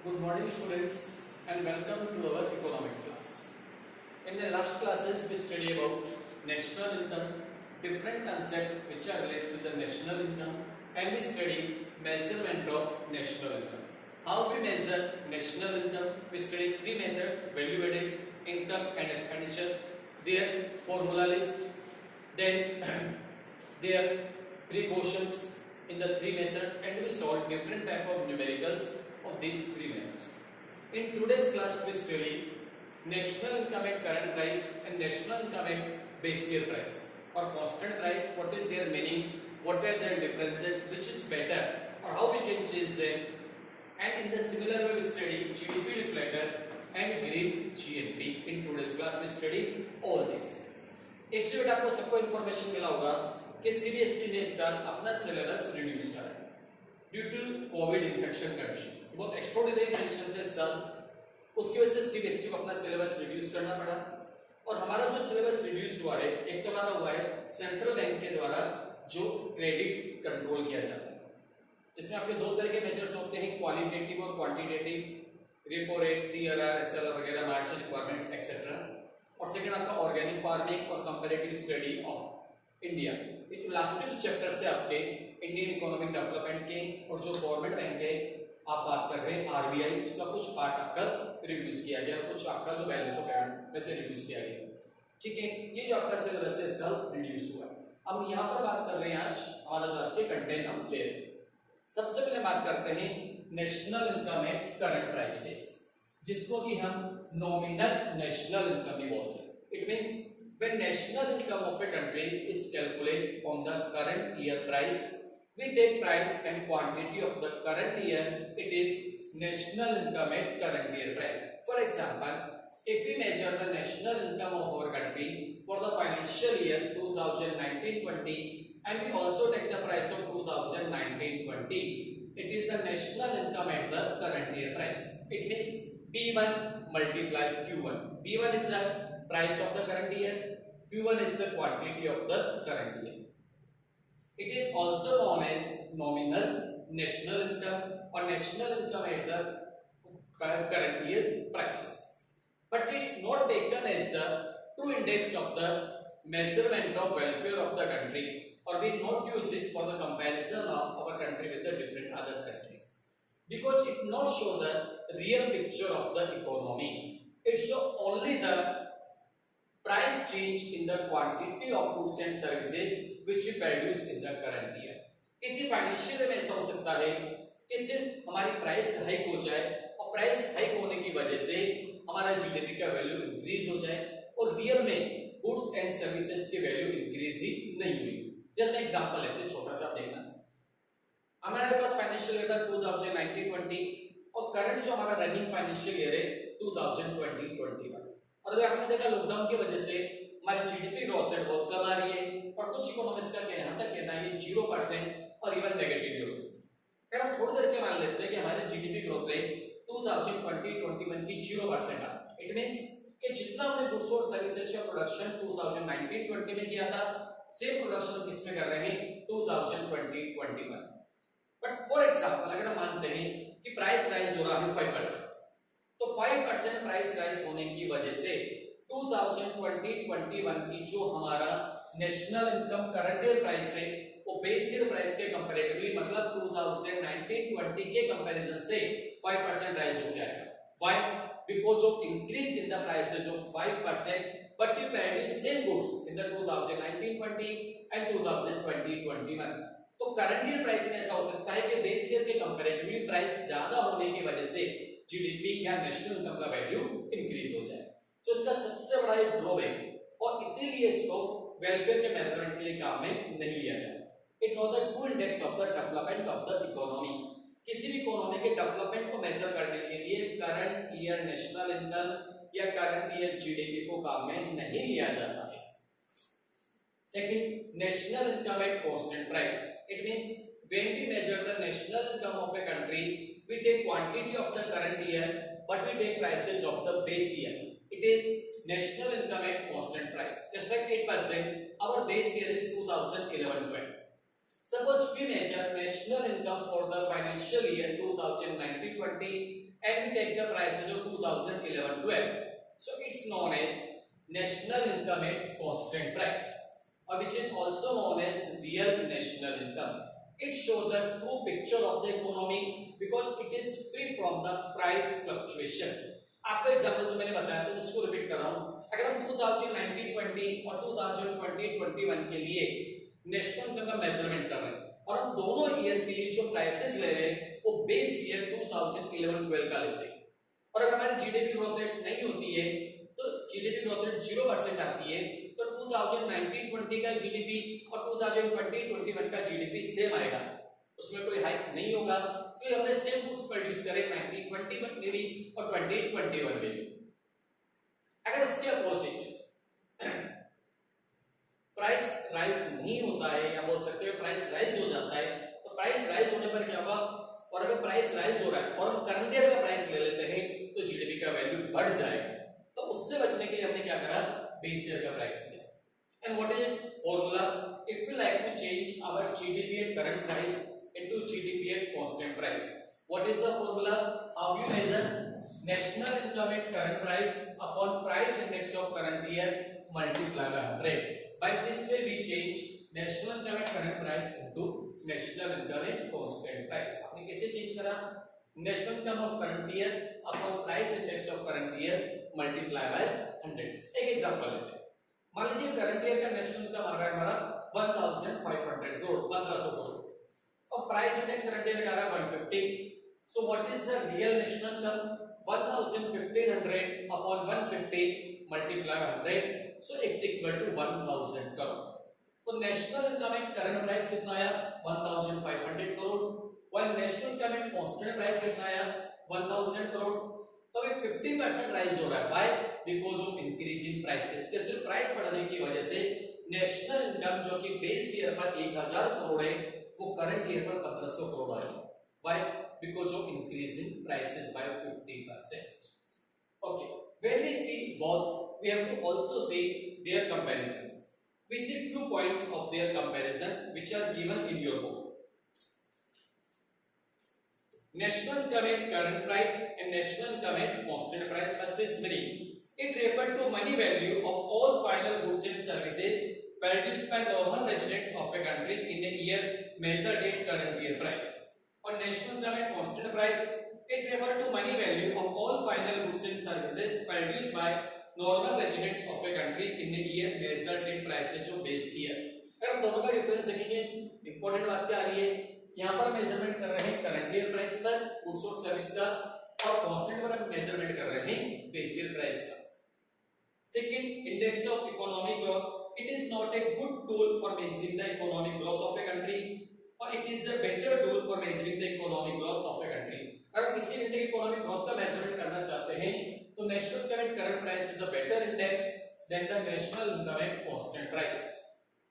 Good morning students and welcome to our economics class. In the last classes we studied about national income, different concepts which are related to the national income, and we studied measurement of national income. How we measure national income? We studied three methods: value added, income and expenditure, their formula list, then their precautions in the three methods, and we solved different type of numericals of these three methods. In today's class we study national income at current price and national income at base year price or constant price. What is their meaning? What are their differences? Which is better, or how we can change them? And in the similar way we study GDP deflator and green GNP. In today's class we study all this. एक student आपको सबको information मिला होगा कि CBSE ने इस साल अपना सिलेबस रिड्यूस करा है due to covid infection conditions. बहुत एक्स्ट्राऑर्डिनरी कंडीशन थे इस साल, उसकी वजह से सीबीएसई को अपना सिलेबस रिड्यूस करना पड़ा। और हमारा जो सिलेबस रिड्यूस हुआ है, एक तो हमारा हुआ है सेंट्रल बैंक के द्वारा जो क्रेडिट कंट्रोल किया जाता है, जिसमें आपके दो तरह के मेजर्स होते हैं, क्वालिटेटिव और quantitative, repo rate, CRR, SLR वगैरह, मार्जिन रिक्वायरमेंट्स एक्सेट्रा। और सेकंड आपका ऑर्गेनिक फार्मिंग और कंपैरेटिव स्टडी ऑफ इंडिया। ये लास्ट के चैप्टर से आपके इंडियन इकोनॉमिक डेवलपमेंट के और जो गवर्नमेंट बैंक है आप बात कर रहे हैं आरबीआई, उसका कुछ पार्ट आपका रिड्यूस किया गया, कुछ आपका जो बैलेंस ऑफ पेमेंट में से रिड्यूस किया गया। ठीक है, ये जो आपका सिलेबस है सब रिड्यूस हुआ है। अब यहाँ पर बात कर रहे हैं, आज हमारा जो आज के कंटेंट हम ले रहे हैं। सबसे पहले बात करते हैं national income at current prices, जिसको कि हम नॉमिनल नेशनल इनकम भी बोलते हैं। It means when national income of a country is calculated on the current year price, we take price and quantity of the current year, it is national income at current year price. For example, if we measure the national income of our country for the financial year 2019-20 and we also take the price of 2019-20, it is the national income at the current year price. It means B1 multiply Q1. B1 is the price of the current year, Q1 is the quantity of the current year. It is also known as nominal national income or national income at the current year prices, but it's not taken as the true index of the measurement of welfare of the country, or we not use it for the comparison of our country with the different other countries, because it not show the real picture of the economy. It show only the price change in the quantity of goods and services which we produce in the current year. किसी financial में ऐसा हो सकता है कि सिर्फ हमारी price hike हो जाए और प्राइस हाइक होने की वजह से हमारा जीडीपी का वैल्यू इंक्रीज हो जाए और रियल में गुड्स एंड सर्विसेज की वैल्यू इंक्रीज ही नहीं हुई। जस्ट मैं एग्जांपल लेते हैं, छोटा सा देखना। हमारे पास फाइनेंशियल ईयर था 2019-20 और करंट जो हमारा रनिंग फाइनेंशियल ईयर है 2020-21। और अगर आपने देखा लॉकडाउन की वजह से हमारी जीडीपी ग्रोथ रेट बहुत कम आ रही है और कुछ इकोनॉमिस्ट का कहना तक कहना है ये 0% और इवन नेगेटिव भी हो सकती है। अगर हम थोड़ी देर के मान लेते हैं कि हमारी जीडीपी ग्रोथ रेट 2020-21 की 0% आ, इट मींस कि जितना हमने गुड्स और सर्विसेज का प्रोडक्शन 2019-20 में किया था, सेम प्रोडक्शन किस में कर रहे हैं 2020-21। बट फॉर एग्जांपल अगर हम मानते हैं कि प्राइस राइज हो रहा है 5%, तो 5% प्राइस राइज होने की वजह से 2020-21 की जो हमारा national income current year price है वो बेस ईयर प्राइस के कंपैरेटिवली, मतलब 2019-20 के कंपैरिजन से 5% राइज हो जाएगा। Why? Because of increase in the prices of 5%, but you produce same goods in the 2019-20 and 2020-21। तो करंट ईयर प्राइस में ऐसा हो सकता है कि बेस ईयर के कंपैरेटिवली प्राइस ज्यादा होने की वजह से जीडीपी या नेशनल इनकम का वैल्यू इंक्रीज हो जाए। तो इसका सबसे बड़ा एक ड्रॉबैक, और इसीलिए इसको वेलफेयर के मेजरमेंट के लिए काम में नहीं लिया जाए। It not the true index of the development of the economy. किसी भी इकोनॉमी के डेवलपमेंट को मेजर करने के लिए करंट ईयर नेशनल इनकम या करंट ईयर जीडीपी को काम में नहीं लिया जाता है। Second, national income at constant price. It means when we measure the national income of a country, we take quantity of the current year, but we take prices of the base year. It is national income at constant price. Just like 8%, our base year is 2011-12. Suppose we measure national income for the financial year 2019-20 and we take the prices of 2011-12. So it's known as national income at constant price, or which is also known as real national income. It shows the true picture of the economy because it is free from the price fluctuation. आपको example तो मैंने बताया था, इसको repeat कर रहा हूं. अगर हम 2019-20 और 2020-21 के लिए नेशनल इनकम का मेजरमेंट कर रहे हैं और हम दोनों ईयर के लिए जो प्राइसेस ले रहे हैं वो बेस ईयर 2011-12 का लेते हैं, और अगर हमारी जीडीपी ग्रोथ रेट नहीं होती है तो जीडीपी ग्रोथ रेट 0% आती है, तो 2019-20 का जीडीपी और 2020-21 का जीडीपी सेम आएगा, उसमें कोई हाइक नहीं होगा, क्योंकि हमने सेम गुड्स प्रोड्यूस करे 1921 में भी और 2021 में भी. अगर इसके अपोजिट प्राइस राइज नहीं होता है, या बोल सकते हैं प्राइस राइज हो जाता है, तो प्राइस राइज होने पर क्या होगा, और अगर प्राइस राइज हो रहा है और हम करंट ईयर का प्राइस ले लेते हैं तो जीडीपी का वैल्यू बढ़ जाएगा. तो उससे बचने के लिए हमने क्या करा, बेस ईयर का प्राइस लिया. And what is its formula? If we like to change our GDP at current price into GDP at constant price, what is the formula? How you measure national income at current price upon price index of current year multiplied by 100. By this way we change national income at current price into national income at constant price. आपने कैसे change करा? national income of current year upon price index of current year multiplied by 100. एक example लेते हैं. मान लीजिए current year का national income आ रहा है हमारा 1500 करोड़, 1500 करोड़, और प्राइस इंडेक्स करंट ईयर का आ रहा है 150. So what is the real national income? 1500 upon 150 multiply 100, so it's equal to 1000 crore. तो national income at current price कितना आया? 1500 crore. While national income at constant price कितना आया? 1000 करोड़. तो ये 50% राइज हो रहा है. Why? Because of increase in prices. कि सिर्फ प्राइस बढ़ने की वजह से नेशनल इनकम जो कि बेस ईयर पर 1000 करोड़ है वो करंट ईयर पर 1500 करोड़ आएगा. Why? Because of increase in prices by 50%. Okay. When we see both, we have to also see their comparisons. We see 2 points of their comparison which are given in your book. National income at current price and national income at constant price. First is meaning. It refers to money value of all final goods and services produced by normal residents of a country in a year measured at current year price. और national income at constant price, it refers to money value of all final goods and services produced by normal residents of a country in a year measured at prices of base year. अगर हम दोनों का difference देखेंगे, important बात क्या आ रही है, यहाँ पर मेजरमेंट कर रहे हैं करंट ईयर प्राइस पर गुड्स और सर्विस का, और कांस्टेंट पर हम मेजरमेंट कर रहे हैं बेस ईयर प्राइस का. Second, index of economic growth. It is not a good tool for measuring the economic growth of a country, or it is a better tool for measuring the economic growth of a country. अगर किसी country की economic growth का measurement करना चाहते हैं तो national income at current price is the better index than the national income at constant price.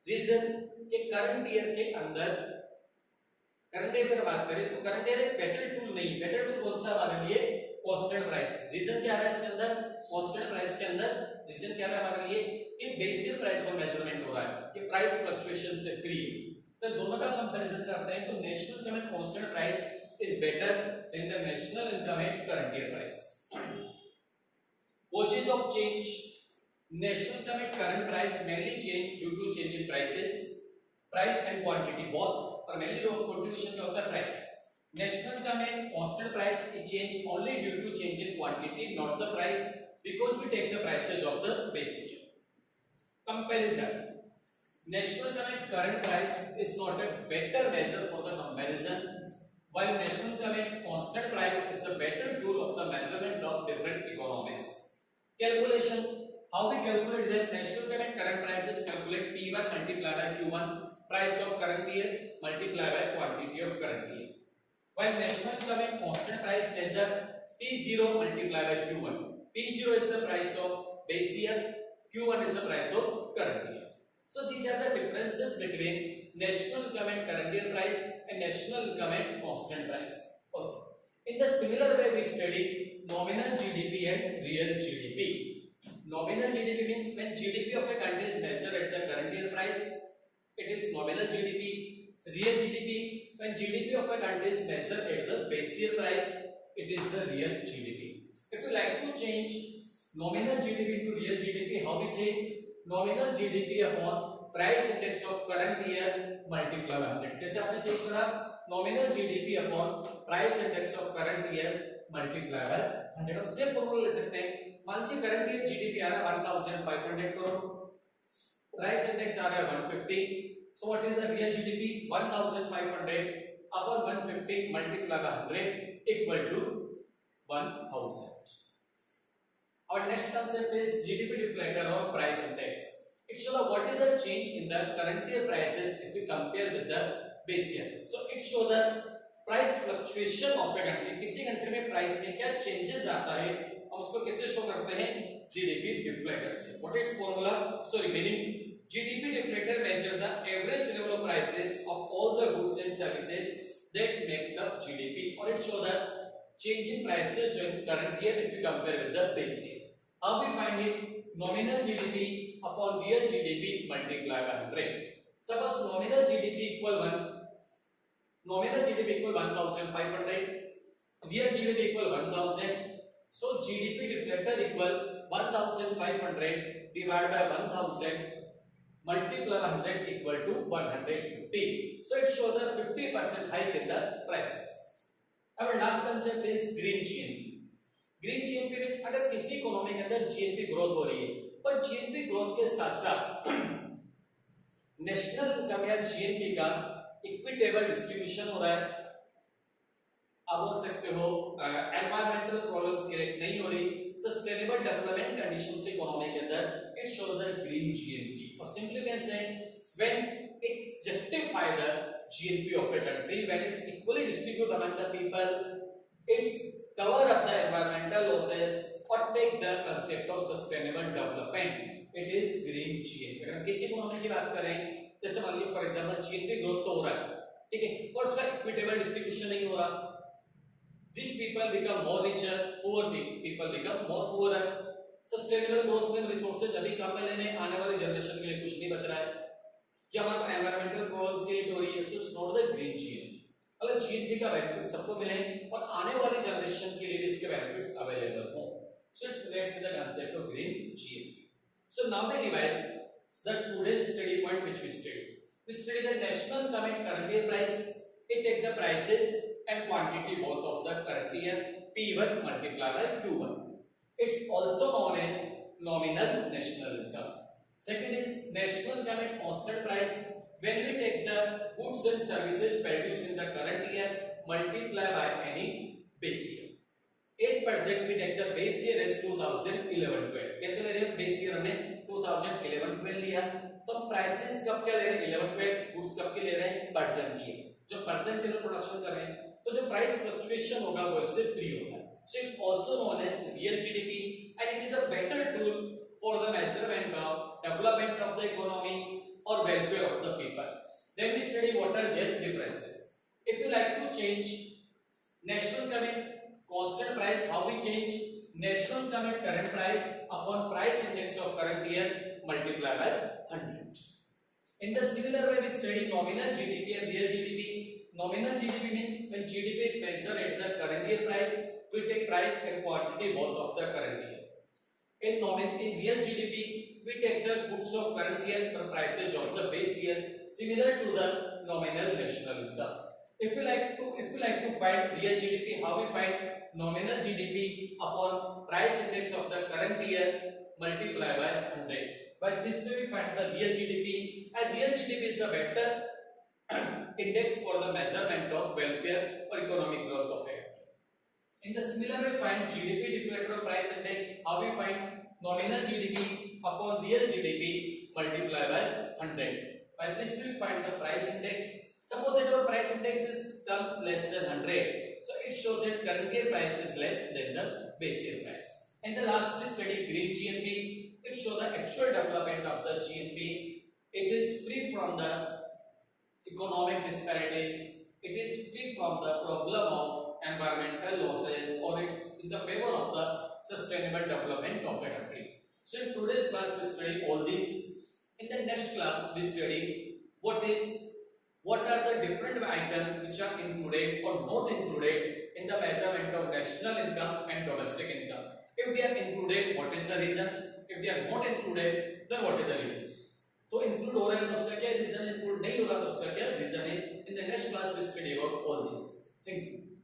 Reason कि current year के अंदर, करंट ईयर की बात करें तो करंट ईयर एक बेटर टूल नहीं. बेटर टूल कौन सा हमारे लिए? Constant price. रीजन क्या है इसके अंदर? कांस्टेंट प्राइस के अंदर रीजन क्या है हमारे लिए? ये बेस ईयर प्राइस पर मेजरमेंट हो रहा है, ये प्राइस फ्लक्चुएशन से फ्री है. तो दोनों का कंपैरिजन करते हैं तो national income at constant price is better than the national income at current year price. Causes of change. National income at current price mainly change due to change in prices, price and quantity both, पर mainly contribution क्या होता है? Price. National income at constant price is change only due to change in quantity, not the price, because we take the prices of the base year. Comparison. National income at current price is not a better measure for the comparison, while national income at constant price is a better tool of the measurement of different economies. Calculation. How we calculate that? National income at current price is calculate P1 multiplied by Q1, price of current year multiplied by quantity of current year. While national income at constant price measure P0 multiplied by Q1. P0 is the price of base year, Q1 is the price of current year. So these are the differences between national income at current year price and national income at constant price. Okay. In the similar way we study nominal GDP and real GDP. Nominal GDP means when GDP of a country is measured at the current year price, it is nominal GDP. Real GDP, when GDP of a country is measured at the base year price, it is the real GDP. If you like to change nominal GDP into real GDP, how we change? Nominal GDP upon price index of current year multiply by 100. कैसे आपने change करा? Nominal GDP upon price index of current year multiply by 100. अब same formula ले सकते हैं. मान लीजिए current year GDP आ रहा है 1500 करोड़, प्राइस इंडेक्स आ रहा है 150. So what is the real GDP? 1500 upon 150 multiplied by 100 equal to 1000. Our next concept is GDP deflator or price index. It shows what is the change in the current year prices if we compare with the base year. So it shows the price fluctuation of a country. किसी country में price में क्या changes आता है, हम उसको कैसे show करते हैं? GDP deflator से. What is formula? Sorry, meaning GDP deflator measure the average level of prices of all the goods and services that makes up GDP, or it show the change in prices in current year if we compare with the base year. How we find it? Nominal GDP upon real GDP multiply by 100. Suppose nominal GDP equal 1500, real GDP equal 1000. So GDP deflator equal 1500 divided by 1000 multiply 100 equal to 150. So it shows the 50% hike in the prices. Our last concept is green GNP. Green GNP means अगर किसी economy के अंदर GNP growth हो रही है, पर GNP growth के साथ साथ नेशनल इनकम या GNP का इक्विटेबल डिस्ट्रीब्यूशन हो रहा है. आप बोल सकते हो एनवायरमेंटल प्रॉब्लम्स क्रिएट नहीं हो रही, सस्टेनेबल डेवलपमेंट कंडीशंस इकोनॉमी के अंदर, it shows the green GNP. Or simply can say when it justify the GNP of a country, when it's equally distributed among the people, it's cover up the environmental losses or take the concept of sustainable development. It is green GNP. अगर किसी economy की बात करें, जैसे मान लीजिए for example GNP growth तो हो रहा है, ठीक है, और उसका इक्विटेबल डिस्ट्रीब्यूशन नहीं हो रहा. These people become more richer, poor people become more poorer. Sustainable growth में रिसोर्सेज अभी कम मिल रहे हैं, आने वाली जनरेशन के लिए कुछ नहीं बच रहा है, क्या हमारे एनवायरमेंटल प्रॉब्लम्स क्रिएट हो रही है. So it's not the green GNP. अगर GNP का बेनिफिट सबको मिले और आने वाली जनरेशन के लिए भी इसके बेनिफिट्स अवेलेबल हो, so it's relates with the concept of green GNP. So now we revise the today's study point which we study. We study the national income and current year price. It take the prices and quantity both of the current year P1 multiplied by Q1. It's also known as nominal national income. Second is national income at constant price. When we take the goods and services produced in the current year multiply by any base year. 8% we take the base year as 2011-12. कैसे ले रहे हैं? Base year हमने 2011-12 लिया, तो हम prices कब क्या ले रहे हैं? 11-12. गुड्स कब के ले रहे हैं? परसेंट की. जो परसेंट के प्रोडक्शन कर रहे हैं, तो जो प्राइस फ्लक्चुएशन होगा वो इससे फ्री होगा. So it's also known as real GDP, and it is a better tool for the measurement of development of the economy or welfare of the people. Then we study what are their differences. If you like to change national income at constant price, how we change? National income at current price upon price index of current year multiply by 100. In the similar way, we study nominal GDP and real GDP. Nominal GDP means when GDP is measured at the current year price, we take price and quantity both of the current year. In real GDP, we take the goods of current year per prices of the base year, similar to the nominal national income. If you like to find real GDP, how we find? Nominal GDP upon price index of the current year multiply by 100. But this way we find the real GDP, and real GDP is the better index for the measurement of welfare or economic growth of a. In the similar way, find GDP deflator price index. How we find? Nominal GDP upon real GDP multiply by 100. By this we find the price index. Suppose that our price index comes less than 100, so it shows that current year price is less than the base year price. And the last we study green GNP. It shows the actual development of the GNP. It is free from the economic disparities. It is free from the problem of environmental losses, or it's in the favor of the sustainable development of a country. So in today's class we study all these. In the next class we study what are the different items which are included or not included in the measurement of national income and domestic income. If they are included, what is the reasons? If they are not included, then what is the reasons? तो include हो रहा है तो उसका क्या reason है, include नहीं हो रहा तो उसका क्या रीजन है. In the next class we study about all this. Thank you.